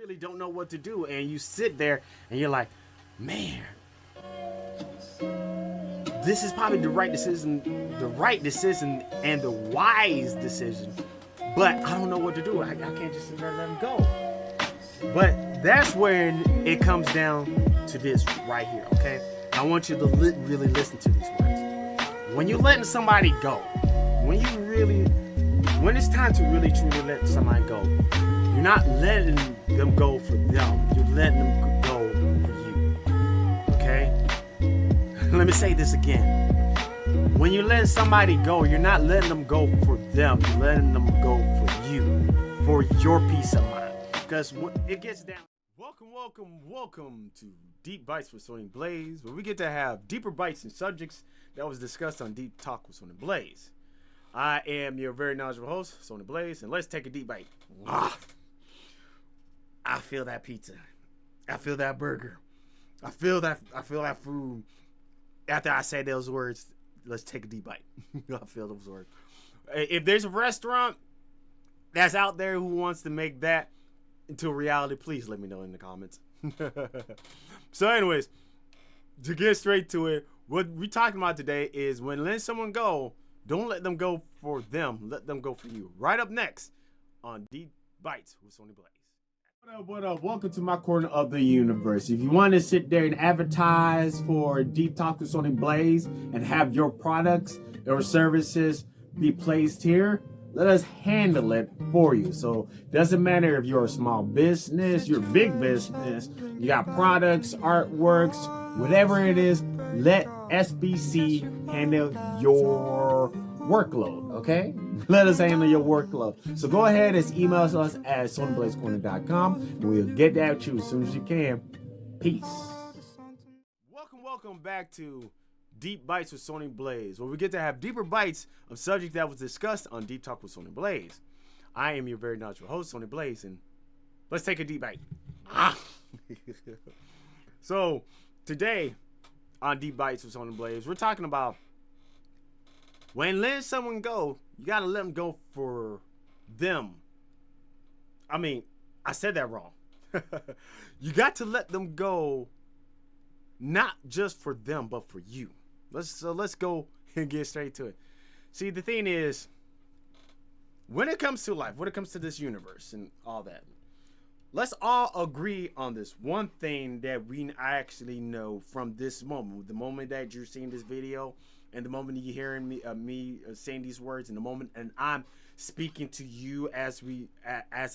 really don't know what to do, and you sit there and you're like, man, this is probably the right decision and the wise decision, but I don't know what to do. I can't just sit there and let him go. But that's when it comes down to this right here, okay? I want you to really listen to these words. When you're letting somebody go, when it's time to really truly let somebody go, you're not letting them go for them. You're letting them go for you, okay? Let me say this again. When you're letting somebody go, you're not letting them go for them. You're letting them go for you, for your peace of mind. Because it gets down. Welcome to Deep Bites with Sony Blaze, where we get to have deeper bites and subjects that was discussed on Deep Talk with Sony Blaze. I am your very knowledgeable host, Sony Blaze, and let's take a deep bite. I feel that pizza. I feel that burger. I feel that food. After I say those words, let's take a deep bite. I feel those words. If there's a restaurant that's out there who wants to make that into a reality, please let me know in the comments. So anyways, to get straight to it, what we're talking about today is when letting someone go, don't let them go for them. Let them go for you. Right up next on Deep Bites with Sony Blaze. What up? Welcome to my corner of the universe. If you want to sit there and advertise for Deep Talk with Sony Blaze and have your products or services be placed here, let us handle it for you. So doesn't matter if you're a small business, you're a big business, you got products, artworks, whatever it is, let SBC handle your workload, okay? Let us handle your workload. So go ahead and email us at sonyblazecorner.com and we'll get that to you as soon as you can. Peace. Welcome back to Deep Bites with Sony Blaze, where we get to have deeper bites of subject that was discussed on Deep Talk with Sony Blaze. I am your very knowledgeable host, Sony Blaze, and let's take a deep bite. So today on Deep Bites with Sony Blaze, we're talking about when letting someone go, you gotta let them go for them. I mean, I said that wrong. You got to let them go, not just for them, but for you. Let's go and get straight to it. See, the thing is, when it comes to life, when it comes to this universe and all that, let's all agree on this one thing that I actually know from this moment, the moment that you're seeing this video, and the moment you're hearing me saying these words, and the moment, and I'm speaking to you as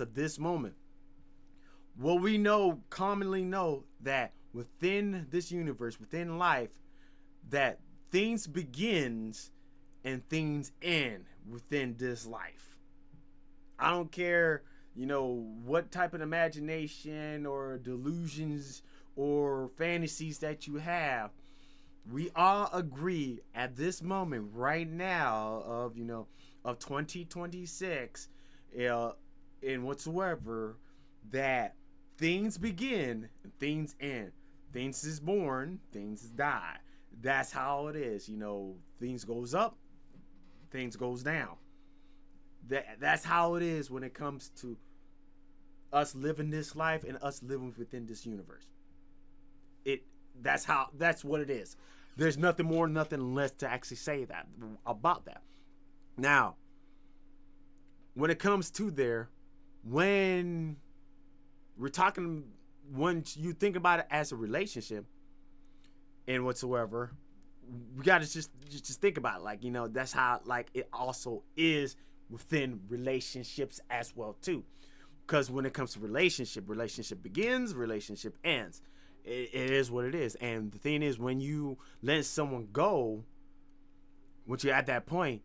of this moment. What we commonly know, that within this universe, within life, that things begins and things end within this life. I don't care, what type of imagination or delusions or fantasies that you have. We all agree at this moment right now of 2026 and whatsoever, that things begin and things end. Things is born, things die. That's how it is. Things goes up, things goes down. That's how it is when it comes to us living this life and us living within this universe. That's what it is. There's nothing more, nothing less to actually say about that. Now, when it comes to there, when we're talking, when you think about it as a relationship and whatsoever, we got to just think about it. That's how, it also is within relationships as well, too. Because when it comes to relationship begins, relationship ends. It is what it is. And the thing is, when you let someone go, once you're at that point,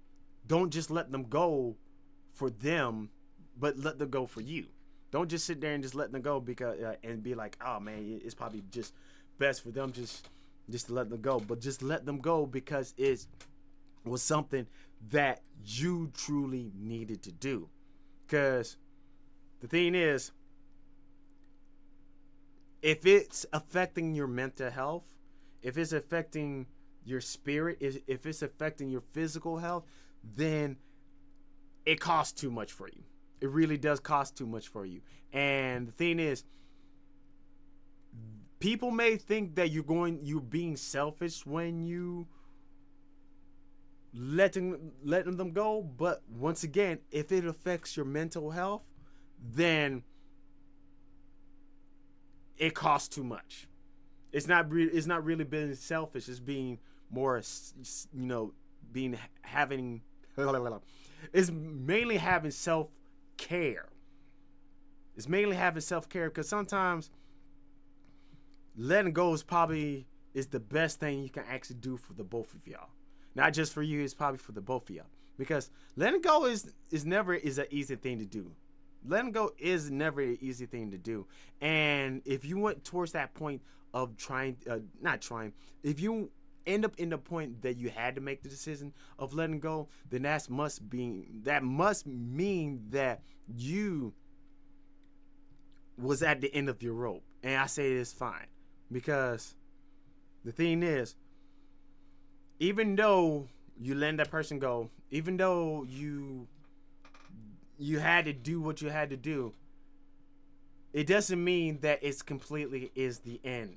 don't just let them go for them, but let them go for you. Don't just sit there and just let them go because and be like, oh man, it's probably just best for them just to let them go. But just let them go because it was something that you truly needed to do. Because the thing is, if it's affecting your mental health, if it's affecting your spirit, if it's affecting your physical health, then it costs too much for you. it really does cost too much for you. And the thing is, people may think that you're being selfish when you letting them go, but once again, if it affects your mental health, then it costs too much. It's not really being selfish. It's being more, being having. It's mainly having self care. It's mainly having self care because sometimes letting go is the best thing you can actually do for the both of y'all. Not just for you, it's probably for the both of y'all. Because letting go is never is an easy thing to do. Letting go is never an easy thing to do. And if you went towards that point of not trying, if you end up in the point that you had to make the decision of letting go, then that must mean that you was at the end of your rope. And I say it's fine. Because the thing is, even though you let that person go, even though you had to do what you had to do, it doesn't mean that it's completely is the end.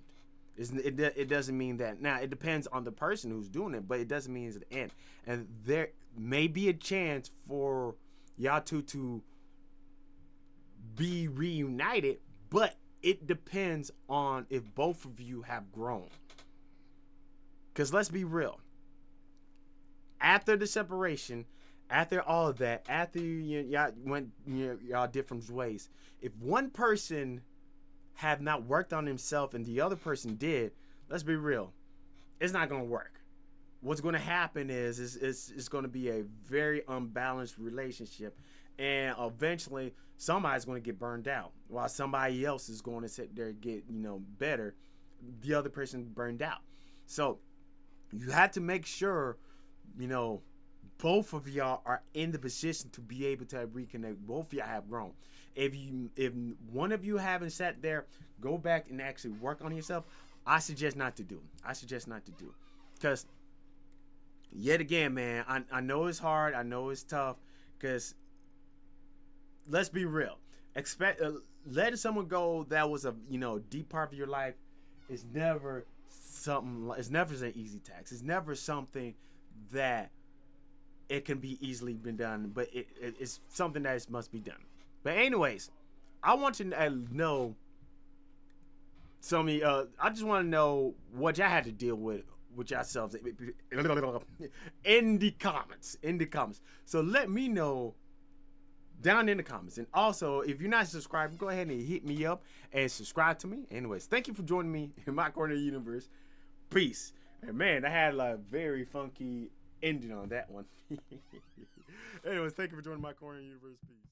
It doesn't mean that. Now, it depends on the person who's doing it, but it doesn't mean it's the end. And there may be a chance for y'all two to be reunited, but it depends on if both of you have grown. Because let's be real. After the separation, after all of that, after y'all went y'all different ways, if one person have not worked on himself and the other person did, let's be real, it's not going to work. What's going to happen is it's going to be a very unbalanced relationship, and eventually somebody's going to get burned out while somebody else is going to sit there and get better. The other person burned out. So you have to make sure both of y'all are in the position to be able to reconnect. Both of y'all have grown. If one of you haven't sat there, go back and actually work on yourself, I suggest not to do. Because yet again, man, I know it's hard. I know it's tough. Because let's be real. Letting someone go that was a deep part of your life is never something. It's never an easy task. It's never something that it can be easily been done, but it's something that must be done. But anyways, I want to know I just want to know what y'all had to deal with yourselves in the comments. So let me know down in the comments. And also, if you're not subscribed, go ahead and hit me up and subscribe to me. Anyways, thank you for joining me in my corner of the universe. Peace. And man, I had a very funky ending on that one. Anyways, thank you for joining my corner of the universe. Peace.